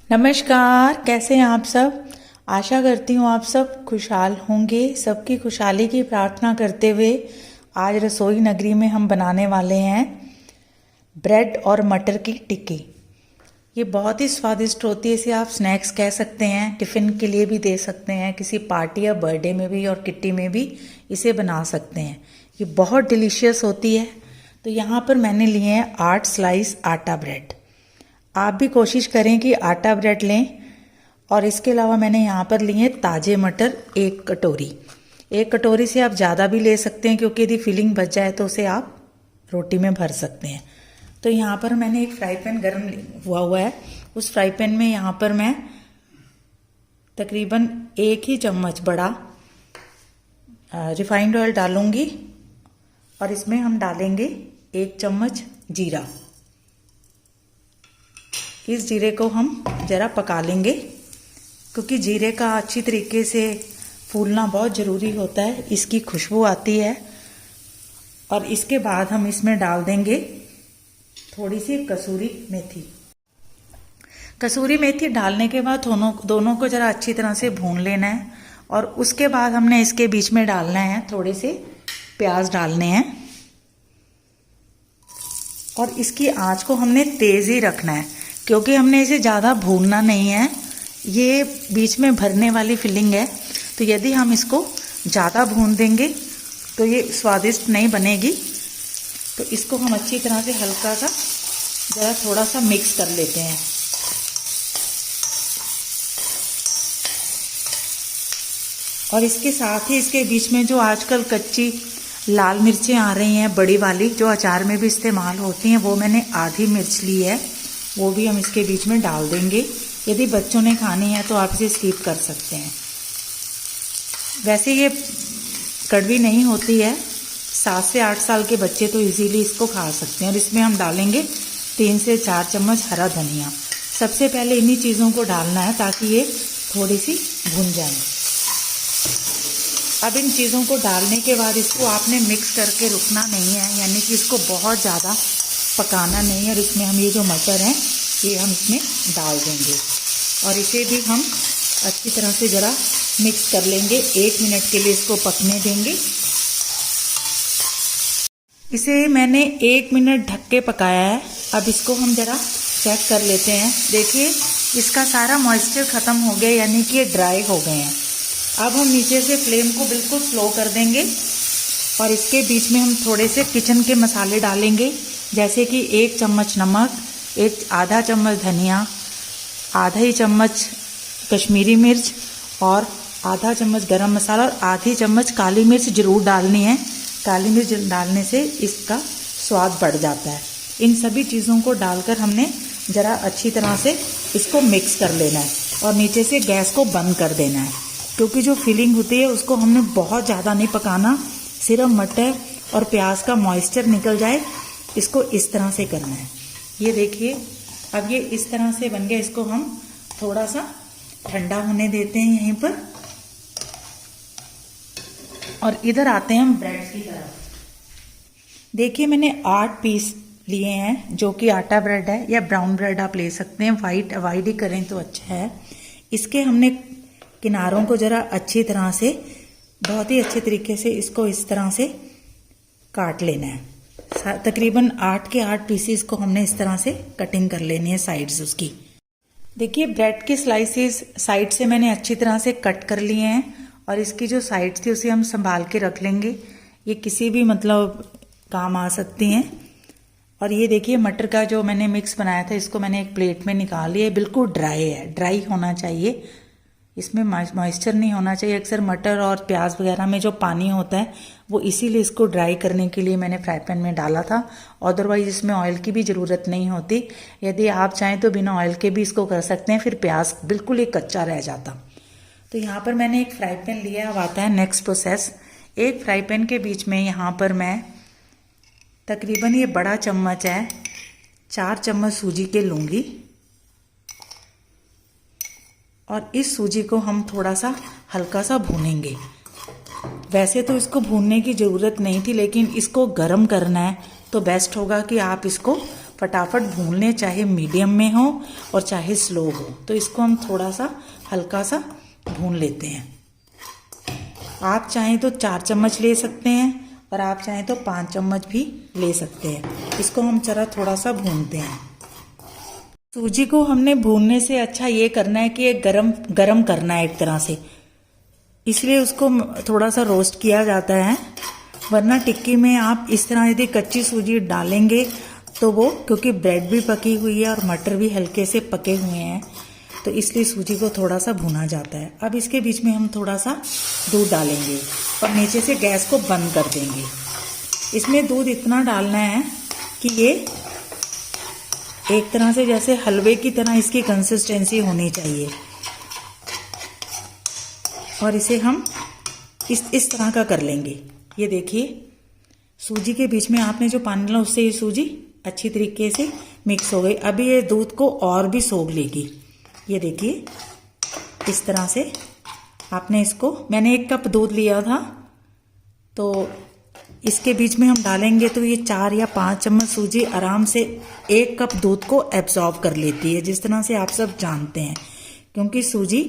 नमस्कार, कैसे हैं आप सब। आशा करती हूँ आप सब खुशहाल होंगे। सबकी खुशहाली की प्रार्थना करते हुए आज रसोई नगरी में हम बनाने वाले हैं ब्रेड और मटर की टिक्की। ये बहुत ही स्वादिष्ट होती है। इसे आप स्नैक्स कह सकते हैं, टिफ़िन के लिए भी दे सकते हैं, किसी पार्टी या बर्थडे में भी और किट्टी में भी इसे बना सकते हैं। ये बहुत डिलीशियस होती है। तो यहाँ पर मैंने लिए हैं 8 स्लाइस आटा ब्रेड। आप भी कोशिश करें कि आटा ब्रेड लें। और इसके अलावा मैंने यहाँ पर लिए हैं ताज़े मटर 1 कटोरी। 1 कटोरी से आप ज़्यादा भी ले सकते हैं, क्योंकि यदि फिलिंग बच जाए तो उसे आप रोटी में भर सकते हैं। तो यहाँ पर मैंने एक फ्राई पैन गर्म हुआ है। उस फ्राई पैन में यहाँ पर मैं तकरीबन 1 ही चम्मच बड़ा रिफाइंड ऑयल डालूंगी और इसमें हम डालेंगे 1 चम्मच जीरा। इस जीरे को हम ज़रा पका लेंगे, क्योंकि जीरे का अच्छी तरीके से फूलना बहुत ज़रूरी होता है। इसकी खुशबू आती है। और इसके बाद हम इसमें डाल देंगे थोड़ी सी कसूरी मेथी। कसूरी मेथी डालने के बाद दोनों को ज़रा अच्छी तरह से भून लेना है। और उसके बाद हमने इसके बीच में डालना है थोड़े से प्याज डालने हैं। और इसकी आंच को हमने तेज़ ही रखना है, क्योंकि हमने इसे ज़्यादा भूनना नहीं है। ये बीच में भरने वाली फिलिंग है, तो यदि हम इसको ज़्यादा भून देंगे तो ये स्वादिष्ट नहीं बनेगी। तो इसको हम अच्छी तरह से हल्का सा ज़रा थोड़ा सा मिक्स कर लेते हैं। और इसके साथ ही इसके बीच में जो आजकल कच्ची लाल मिर्चें आ रही हैं बड़ी वाली, जो अचार में भी इस्तेमाल होती हैं, वो मैंने आधी मिर्च ली है, वो भी हम इसके बीच में डाल देंगे। यदि बच्चों ने खानी है तो आप इसे स्किप कर सकते हैं। वैसे ये कड़वी नहीं होती है। 7 से 8 साल के बच्चे तो इजीली इसको खा सकते हैं। और इसमें हम डालेंगे 3 से 4 चम्मच हरा धनिया। सबसे पहले इन्हीं चीज़ों को डालना है ताकि ये थोड़ी सी भुन जाए। अब इन चीज़ों को डालने के बाद इसको आपने मिक्स करके रुकना नहीं है, यानी कि इसको बहुत ज़्यादा पकाना नहीं है। और इसमें हम ये जो मटर हैं ये हम इसमें डाल देंगे और इसे भी हम अच्छी तरह से ज़रा मिक्स कर लेंगे। 1 मिनट के लिए इसको पकने देंगे। इसे मैंने 1 मिनट ढक के पकाया है। अब इसको हम ज़रा चेक कर लेते हैं। देखिए इसका सारा मॉइस्चर ख़त्म हो गया, यानी कि ये ड्राई हो गए हैं। अब हम नीचे से फ्लेम को बिल्कुल स्लो कर देंगे और इसके बीच में हम थोड़े से किचन के मसाले डालेंगे, जैसे कि 1 चम्मच नमक, आधा चम्मच धनिया, आधा ही चम्मच कश्मीरी मिर्च और आधा चम्मच गरम मसाला और आधी चम्मच काली मिर्च जरूर डालनी है। काली मिर्च डालने से इसका स्वाद बढ़ जाता है। इन सभी चीज़ों को डालकर हमने ज़रा अच्छी तरह से इसको मिक्स कर लेना है और नीचे से गैस को बंद कर देना है, क्योंकि जो फिलिंग होती है उसको हमने बहुत ज़्यादा नहीं पकाना। सिर्फ मटर और प्याज का मॉइस्चर निकल जाए, इसको इस तरह से करना है। ये देखिए अब ये इस तरह से बन गया। इसको हम थोड़ा सा ठंडा होने देते हैं यहीं पर। और इधर आते हैं हम ब्रेड की तरफ। देखिए मैंने 8 पीस लिए हैं, जो कि आटा ब्रेड है या ब्राउन ब्रेड आप ले सकते हैं। वाइट अवॉइड ही करें तो अच्छा है। इसके हमने किनारों को ज़रा अच्छी तरह से, बहुत ही अच्छे तरीके से इसको इस तरह से काट लेना है। तकरीबन 8 के 8 पीसेस को हमने इस तरह से कटिंग कर लेनी है साइड्स उसकी। देखिए ब्रेड के स्लाइसेस साइड से मैंने अच्छी तरह से कट कर लिए हैं और इसकी जो साइड्स थी उसे हम संभाल के रख लेंगे। ये किसी भी मतलब काम आ सकती हैं। और ये देखिए मटर का जो मैंने मिक्स बनाया था, इसको मैंने एक प्लेट में निकाल लिया। बिल्कुल ड्राई है, ड्राई होना चाहिए, इसमें मॉइस्चर नहीं होना चाहिए। अक्सर मटर और प्याज वगैरह में जो पानी होता है वो इसीलिए इसको ड्राई करने के लिए मैंने फ्राई पैन में डाला था। अदरवाइज इसमें ऑयल की भी ज़रूरत नहीं होती। यदि आप चाहें तो बिना ऑयल के भी इसको कर सकते हैं, फिर प्याज बिल्कुल ही कच्चा रह जाता। तो यहाँ पर मैंने एक फ्राई पैन लिया। अब आता है नेक्स्ट प्रोसेस। एक फ्राई पैन के बीच में यहाँ पर मैं तकरीबन ये बड़ा चम्मच है 4 चम्मच सूजी के लूँगी। और इस सूजी को हम थोड़ा सा हल्का सा भूनेंगे। वैसे तो इसको भूनने की ज़रूरत नहीं थी, लेकिन इसको गर्म करना है तो बेस्ट होगा कि आप इसको फटाफट भून लें, चाहे मीडियम में हो और चाहे स्लो हो। तो इसको हम थोड़ा सा हल्का सा भून लेते हैं। आप चाहें तो 4 चम्मच ले सकते हैं और आप चाहें तो 5 चम्मच भी ले सकते हैं। इसको हम जरा थोड़ा सा भूनते हैं। सूजी को हमने भूनने से अच्छा ये करना है कि ये गरम गरम करना है एक तरह से, इसलिए उसको थोड़ा सा रोस्ट किया जाता है। वरना टिक्की में आप इस तरह यदि कच्ची सूजी डालेंगे तो वो, क्योंकि ब्रेड भी पकी हुई है और मटर भी हल्के से पके हुए हैं, तो इसलिए सूजी को थोड़ा सा भुना जाता है। अब इसके बीच में हम थोड़ा सा दूध डालेंगे और नीचे से गैस को बंद कर देंगे। इसमें दूध इतना डालना है कि ये एक तरह से जैसे हलवे की तरह इसकी कंसिस्टेंसी होनी चाहिए। और इसे हम इस तरह का कर लेंगे। ये देखिए, सूजी के बीच में आपने जो पानी डाला उससे ये सूजी अच्छी तरीके से मिक्स हो गई। अभी ये दूध को और भी सोख लेगी। ये देखिए, इस तरह से आपने इसको, मैंने 1 कप दूध लिया था, तो इसके बीच में हम डालेंगे तो ये 4 या 5 चम्मच सूजी आराम से 1 कप दूध को एब्जॉर्ब कर लेती है, जिस तरह से आप सब जानते हैं। क्योंकि सूजी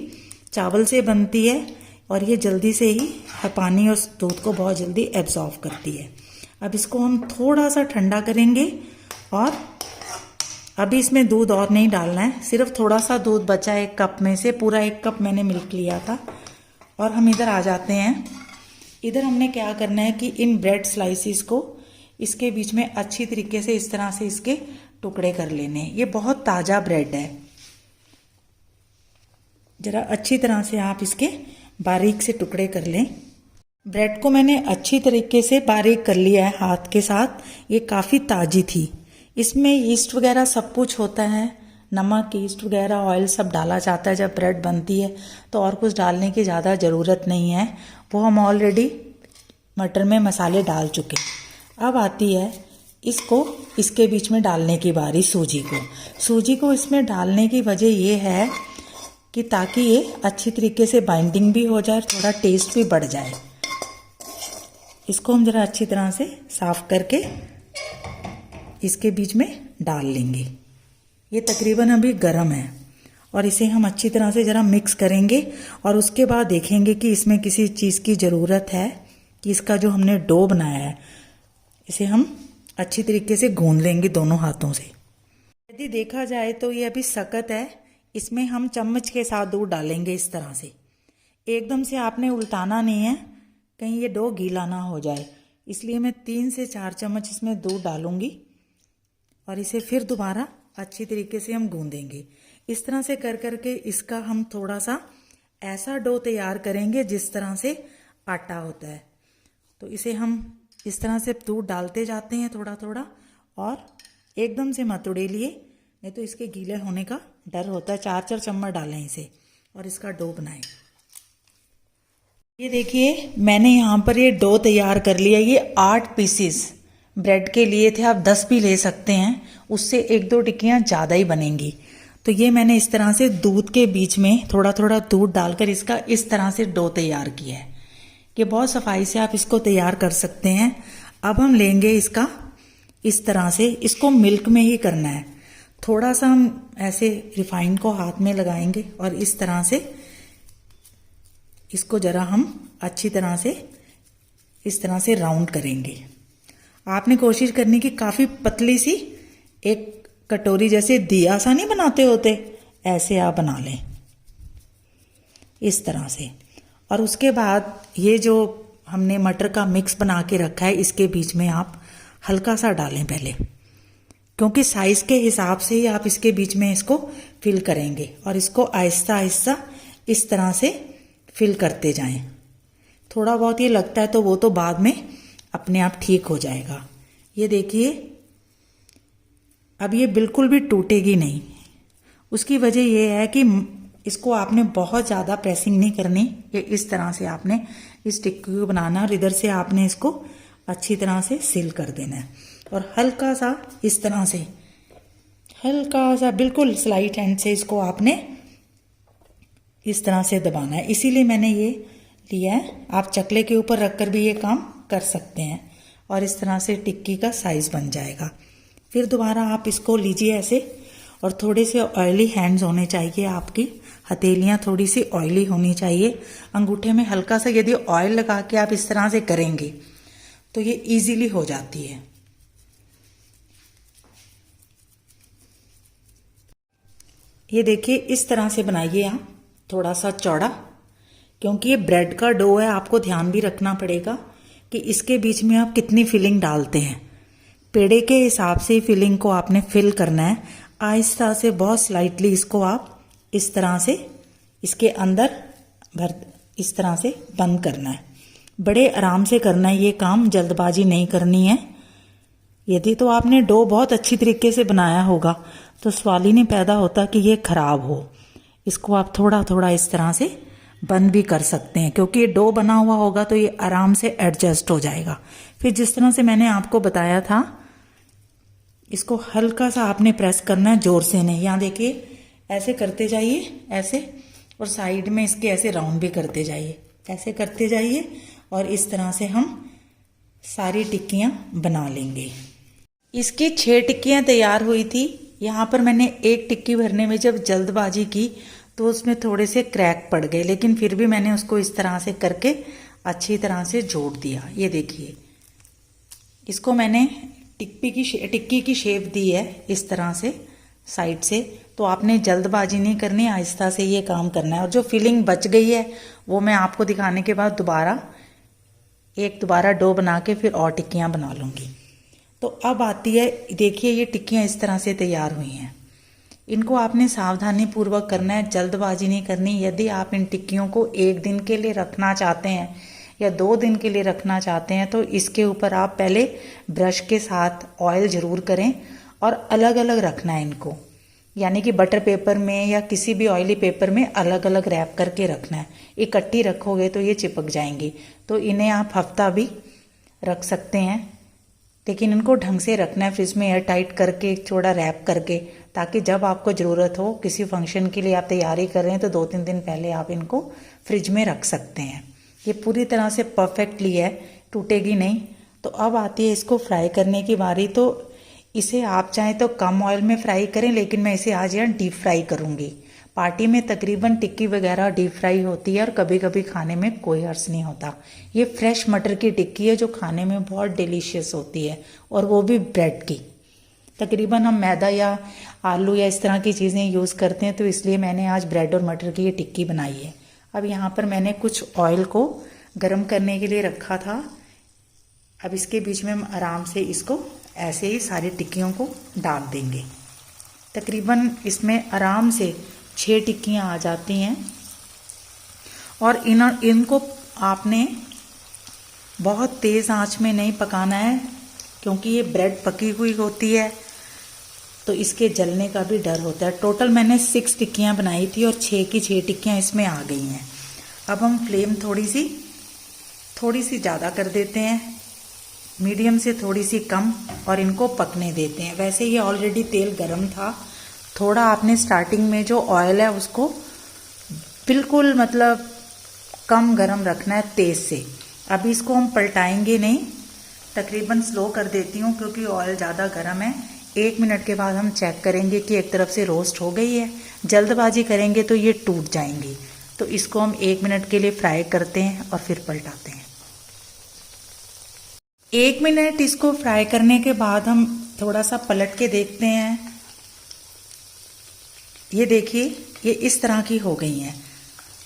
चावल से बनती है और ये जल्दी से ही पानी और दूध को बहुत जल्दी एब्जॉर्ब करती है। अब इसको हम थोड़ा सा ठंडा करेंगे और अभी इसमें दूध और नहीं डालना है, सिर्फ थोड़ा सा दूध बचा है 1 कप में से। पूरा 1 कप मैंने मिल्क लिया था। और हम इधर आ जाते हैं। इधर हमने क्या करना है कि इन ब्रेड स्लाइसिस को इसके बीच में अच्छी तरीके से इस तरह से इसके टुकड़े कर लेने हैं। ये बहुत ताज़ा ब्रेड है, जरा अच्छी तरह से आप इसके बारीक से टुकड़े कर लें। ब्रेड को मैंने अच्छी तरीके से बारीक कर लिया है हाथ के साथ। ये काफ़ी ताज़ी थी। इसमें ईस्ट वगैरह सब कुछ होता है, नमक, ईस्ट वगैरह, ऑयल सब डाला जाता है जब ब्रेड बनती है, तो और कुछ डालने की ज़्यादा ज़रूरत नहीं है। वो हम ऑलरेडी मटर में मसाले डाल चुके। अब आती है इसको इसके बीच में डालने की बारी सूजी को। सूजी को इसमें डालने की वजह ये है कि ताकि ये अच्छी तरीके से बाइंडिंग भी हो जाए, थोड़ा टेस्ट भी बढ़ जाए। इसको हम ज़रा अच्छी तरह से साफ करके इसके बीच में डाल लेंगे। ये तकरीबन अभी गर्म है और इसे हम अच्छी तरह से ज़रा मिक्स करेंगे और उसके बाद देखेंगे कि इसमें किसी चीज़ की ज़रूरत है कि इसका जो हमने डो बनाया है इसे हम अच्छी तरीके से गूंद लेंगे दोनों हाथों से। यदि देखा जाए तो ये अभी सख्त है, इसमें हम चम्मच के साथ दूध डालेंगे इस तरह से। एकदम से आपने उल्टाना नहीं है, कहीं ये डो गीला ना हो जाए, इसलिए मैं 3 से 4 चम्मच इसमें दूध डालूंगी और इसे फिर दोबारा अच्छी तरीके से हम गूंदेंगे। इस तरह से कर करके इसका हम थोड़ा सा ऐसा डो तैयार करेंगे जिस तरह से आटा होता है। तो इसे हम इस तरह से दूध डालते जाते हैं थोड़ा थोड़ा, और एकदम से मत उड़ेलिए, नहीं तो इसके गीले होने का डर होता है। 4-4 चम्मच डालें इसे और इसका डो बनाएं। ये देखिए, मैंने यहाँ पर ये डो तैयार कर लिया। ये 8 पीसीस ब्रेड के लिए थे, आप 10 भी ले सकते हैं, उससे 1-2 टिक्कियाँ ज़्यादा ही बनेंगी। तो ये मैंने इस तरह से दूध के बीच में थोड़ा थोड़ा दूध डालकर इसका इस तरह से डो तैयार किया है। कि बहुत सफाई से आप इसको तैयार कर सकते हैं। अब हम लेंगे इसका इस तरह से, इसको मिल्क में ही करना है। थोड़ा सा हम ऐसे रिफाइन को हाथ में लगाएंगे और इस तरह से इसको जरा हम अच्छी तरह से इस तरह से राउंड करेंगे। आपने कोशिश करनी कि काफ़ी पतली सी एक कटोरी जैसे दिया सा नहीं बनाते होते, ऐसे आप बना लें इस तरह से। और उसके बाद ये जो हमने मटर का मिक्स बना के रखा है इसके बीच में आप हल्का सा डालें पहले, क्योंकि साइज़ के हिसाब से ही आप इसके बीच में इसको फिल करेंगे और इसको आहिस्ता आहिस्ता इस तरह से फिल करते जाएं। थोड़ा बहुत ये लगता है तो वो तो बाद में अपने आप ठीक हो जाएगा। ये देखिए, अब ये बिल्कुल भी टूटेगी नहीं। उसकी वजह ये है कि इसको आपने बहुत ज़्यादा प्रेसिंग नहीं करनी, ये इस तरह से आपने इस टिक्की को बनाना और इधर से आपने इसको अच्छी तरह से सील कर देना है और हल्का सा इस तरह से, हल्का सा बिल्कुल स्लाइट हैंड से इसको आपने इस तरह से दबाना है। इसीलिए मैंने ये लिया है। आप चकले के ऊपर रखकर भी ये काम कर सकते हैं और इस तरह से टिक्की का साइज बन जाएगा। फिर दोबारा आप इसको लीजिए ऐसे, और थोड़े से ऑयली हैंड्स होने चाहिए, आपकी हथेलियां थोड़ी सी ऑयली होनी चाहिए। अंगूठे में हल्का सा यदि ऑयल लगा के आप इस तरह से करेंगे तो ये इजीली हो जाती है। ये देखिए इस तरह से बनाइए आप, थोड़ा सा चौड़ा, क्योंकि ये ब्रेड का डो है, आपको ध्यान भी रखना पड़ेगा कि इसके बीच में आप कितनी फिलिंग डालते हैं। पेड़े के हिसाब से फिलिंग को आपने फिल करना है। आहिस्ता से बहुत स्लाइटली इसको आप इस तरह से इसके अंदर भर, इस तरह से बंद करना है। बड़े आराम से करना है ये काम, जल्दबाजी नहीं करनी है। यदि तो आपने डो बहुत अच्छी तरीके से बनाया होगा तो सवाल ही नहीं पैदा होता कि ये खराब हो। इसको आप थोड़ा थोड़ा इस तरह से बंद भी कर सकते हैं, क्योंकि ये डो बना हुआ होगा तो ये आराम से एडजस्ट हो जाएगा। फिर जिस तरह से मैंने आपको बताया था, इसको हल्का सा आपने प्रेस करना है, जोर से नहीं। यहाँ देखिए ऐसे करते जाइए ऐसे, और साइड में इसके ऐसे राउंड भी करते जाइए, ऐसे करते जाइए, और इस तरह से हम सारी टिक्कियाँ बना लेंगे। इसकी 6 टिक्कियाँ तैयार हुई थी। यहाँ पर मैंने एक टिक्की भरने में जब जल्दबाजी की तो उसमें थोड़े से क्रैक पड़ गए, लेकिन फिर भी मैंने उसको इस तरह से करके अच्छी तरह से जोड़ दिया। ये देखिए इसको मैंने टिक्की की शेप दी है इस तरह से साइड से। तो आपने जल्दबाजी नहीं करनी, आहिस्ता से ये काम करना है। और जो फिलिंग बच गई है वो मैं आपको दिखाने के बाद दोबारा डो बना के फिर और टिक्कियाँ बना लूँगी। तो अब आती है, देखिए ये टिक्कियाँ इस तरह से तैयार हुई हैं। इनको आपने सावधानी पूर्वक करना है, जल्दबाजी नहीं करनी। यदि आप इन टिक्कियों को 1 दिन के लिए रखना चाहते हैं या 2 दिन के लिए रखना चाहते हैं तो इसके ऊपर आप पहले ब्रश के साथ ऑयल ज़रूर करें, और अलग अलग रखना है इनको, यानी कि बटर पेपर में या किसी भी ऑयली पेपर में अलग अलग रैप करके रखना है। इकट्ठी रखोगे तो ये चिपक जाएंगी। तो इन्हें आप हफ्ता भी रख सकते हैं, लेकिन इनको ढंग से रखना है, फ्रिज में एयर टाइट करके थोड़ा रैप करके, ताकि जब आपको ज़रूरत हो, किसी फंक्शन के लिए आप तैयारी कर रहे हैं तो 2-3 दिन पहले आप इनको फ्रिज में रख सकते हैं। ये पूरी तरह से परफेक्टली है, टूटेगी नहीं। तो अब आती है इसको फ्राई करने की बारी। तो इसे आप चाहें तो कम ऑयल में फ्राई करें, लेकिन मैं इसे आज यहाँ डीप फ्राई करूँगी। पार्टी में तकरीबन टिक्की वगैरह डीप फ्राई होती है और कभी कभी खाने में कोई हर्ज नहीं होता। ये फ्रेश मटर की टिक्की है जो खाने में बहुत डिलीशियस होती है, और वो भी ब्रेड की। तकरीबन हम मैदा या आलू या इस तरह की चीज़ें यूज़ करते हैं, तो इसलिए मैंने आज ब्रेड और मटर की ये टिक्की बनाई है। अब यहाँ पर मैंने कुछ ऑयल को गर्म करने के लिए रखा था। अब इसके बीच में हम आराम से इसको ऐसे ही सारी टिक्कियों को डाल देंगे। तकरीबन इसमें आराम से 6 टिक्कियाँ आ जाती हैं, और इनको आपने बहुत तेज़ आंच में नहीं पकाना है, क्योंकि ये ब्रेड पकी हुई होती है तो इसके जलने का भी डर होता है। टोटल मैंने 6 टिक्कियाँ बनाई थी और 6 की 6 टिक्कियाँ इसमें आ गई हैं। अब हम फ्लेम थोड़ी सी ज़्यादा कर देते हैं, मीडियम से थोड़ी सी कम, और इनको पकने देते हैं। वैसे ये ऑलरेडी तेल गरम था, थोड़ा आपने स्टार्टिंग में जो ऑयल है उसको बिल्कुल मतलब कम गरम रखना है, तेज़ से। अभी इसको हम पलटाएंगे नहीं, तकरीबन स्लो कर देती हूँ क्योंकि ऑयल ज़्यादा गरम है। 1 मिनट के बाद हम चेक करेंगे कि एक तरफ से रोस्ट हो गई है। जल्दबाजी करेंगे तो ये टूट जाएंगी। तो इसको हम 1 मिनट के लिए फ्राई करते हैं और फिर पलटाते हैं। 1 मिनट इसको फ्राई करने के बाद हम थोड़ा सा पलट के देखते हैं। ये देखिए ये इस तरह की हो गई हैं।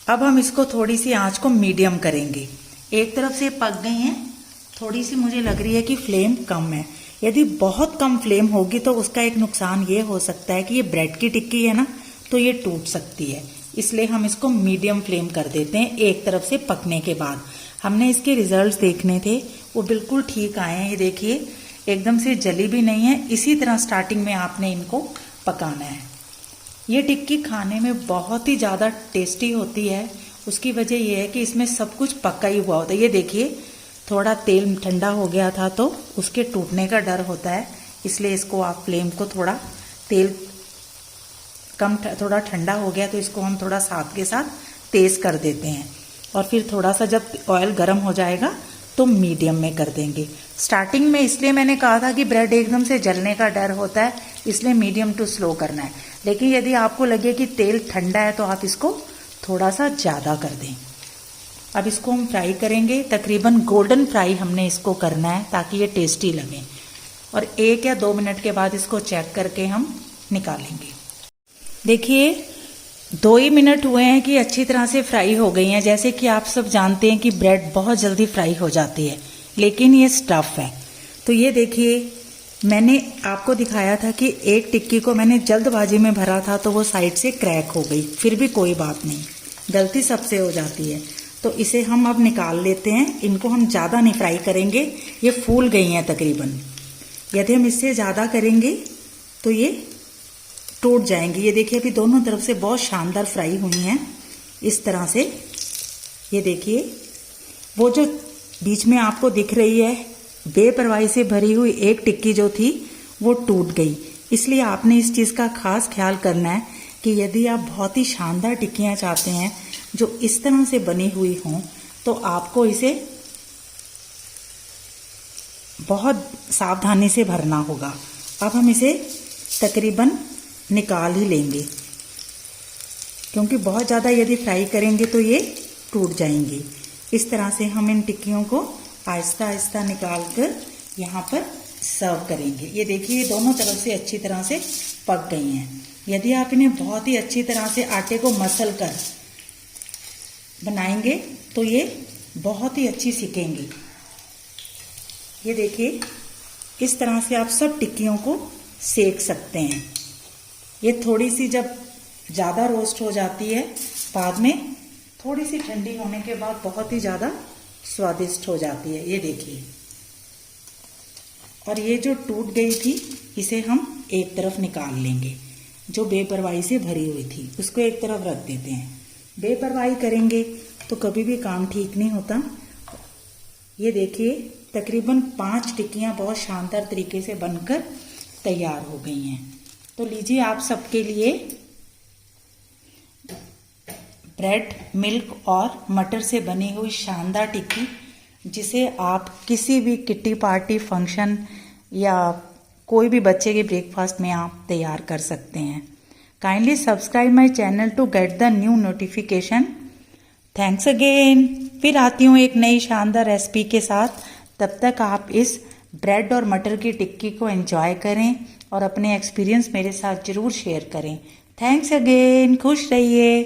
अब हम इसको थोड़ी सी आंच को मीडियम करेंगे। एक तरफ से पक गई हैं, थोड़ी सी मुझे लग रही है कि फ्लेम कम है। यदि बहुत कम फ्लेम होगी तो उसका एक नुकसान ये हो सकता है कि ये ब्रेड की टिक्की है ना, तो ये टूट सकती है। इसलिए हम इसको मीडियम फ्लेम कर देते हैं। एक तरफ से पकने के बाद हमने इसके रिजल्ट्स देखने थे, वो बिल्कुल ठीक आए हैं। ये देखिए एकदम से जली भी नहीं है। इसी तरह स्टार्टिंग में आपने इनको पकाना है। ये टिक्की खाने में बहुत ही ज़्यादा टेस्टी होती है। उसकी वजह यह है कि इसमें सब कुछ पका ही हुआ होता है। ये देखिए थोड़ा तेल ठंडा हो गया था तो उसके टूटने का डर होता है, इसलिए इसको आप फ्लेम को थोड़ा थोड़ा ठंडा हो गया तो इसको हम थोड़ा साथ के साथ तेज़ कर देते हैं। और फिर थोड़ा सा जब ऑयल गर्म हो जाएगा तो मीडियम में कर देंगे। स्टार्टिंग में इसलिए मैंने कहा था कि ब्रेड एकदम से जलने का डर होता है, इसलिए मीडियम टू स्लो करना है। लेकिन यदि आपको लगे कि तेल ठंडा है तो आप इसको थोड़ा सा ज़्यादा कर दें। अब इसको हम फ्राई करेंगे, तकरीबन गोल्डन फ्राई हमने इसको करना है ताकि ये टेस्टी लगे। और 1 या 2 मिनट के बाद इसको चेक करके हम निकालेंगे। देखिए 2 ही मिनट हुए हैं कि अच्छी तरह से फ्राई हो गई हैं। जैसे कि आप सब जानते हैं कि ब्रेड बहुत जल्दी फ्राई हो जाती है, लेकिन ये स्टफ़ है। तो ये देखिए, मैंने आपको दिखाया था कि एक टिक्की को मैंने जल्दबाजी में भरा था तो वो साइड से क्रैक हो गई। फिर भी कोई बात नहीं, गलती सबसे हो जाती है। तो इसे हम अब निकाल लेते हैं। इनको हम ज़्यादा नहीं फ्राई करेंगे, ये फूल गई हैं तकरीबन। यदि हम इससे ज़्यादा करेंगे तो ये टूट जाएंगी। ये देखिए अभी दोनों तरफ से बहुत शानदार फ्राई हुई हैं इस तरह से। ये देखिए वो जो बीच में आपको दिख रही है बेपरवाही से भरी हुई एक टिक्की जो थी वो टूट गई। इसलिए आपने इस चीज़ का खास ख्याल करना है कि यदि आप बहुत ही शानदार टिक्कियाँ चाहते हैं जो इस तरह से बनी हुई हों तो आपको इसे बहुत सावधानी से भरना होगा। अब हम इसे तकरीबन निकाल ही लेंगे, क्योंकि बहुत ज़्यादा यदि फ्राई करेंगे तो ये टूट जाएंगी। इस तरह से हम इन टिक्कियों को आहिस्ता आहिस्ता निकाल कर यहाँ पर सर्व करेंगे। ये देखिए दोनों तरफ से अच्छी तरह से पक गई हैं। यदि आप इन्हें बहुत ही अच्छी तरह से आटे को मसल कर बनाएंगे तो ये बहुत ही अच्छी सिकेंगी। ये देखिए इस तरह से आप सब टिक्कियों को सेक सकते हैं। ये थोड़ी सी जब ज़्यादा रोस्ट हो जाती है, बाद में थोड़ी सी ठंडी होने के बाद बहुत ही ज़्यादा स्वादिष्ट हो जाती है। ये देखिए, और ये जो टूट गई थी इसे हम एक तरफ निकाल लेंगे। जो बेपरवाही से भरी हुई थी उसको एक तरफ रख देते हैं। बेपरवाही करेंगे तो कभी भी काम ठीक नहीं होता। ये देखिए तकरीबन 5 टिक्कियाँ बहुत शानदार तरीके से बनकर तैयार हो गई हैं। तो लीजिए आप सबके लिए ब्रेड, मिल्क और मटर से बनी हुई शानदार टिक्की, जिसे आप किसी भी किट्टी पार्टी फंक्शन या कोई भी बच्चे के ब्रेकफास्ट में आप तैयार कर सकते हैं। Kindly subscribe my channel to get the new notification. Thanks again. फिर आती हूँ एक नई शानदार रेसिपी के साथ। तब तक आप इस ब्रेड और मटर की टिक्की को एंजॉय करें और अपने एक्सपीरियंस मेरे साथ ज़रूर शेयर करें। Thanks again. खुश रहिए।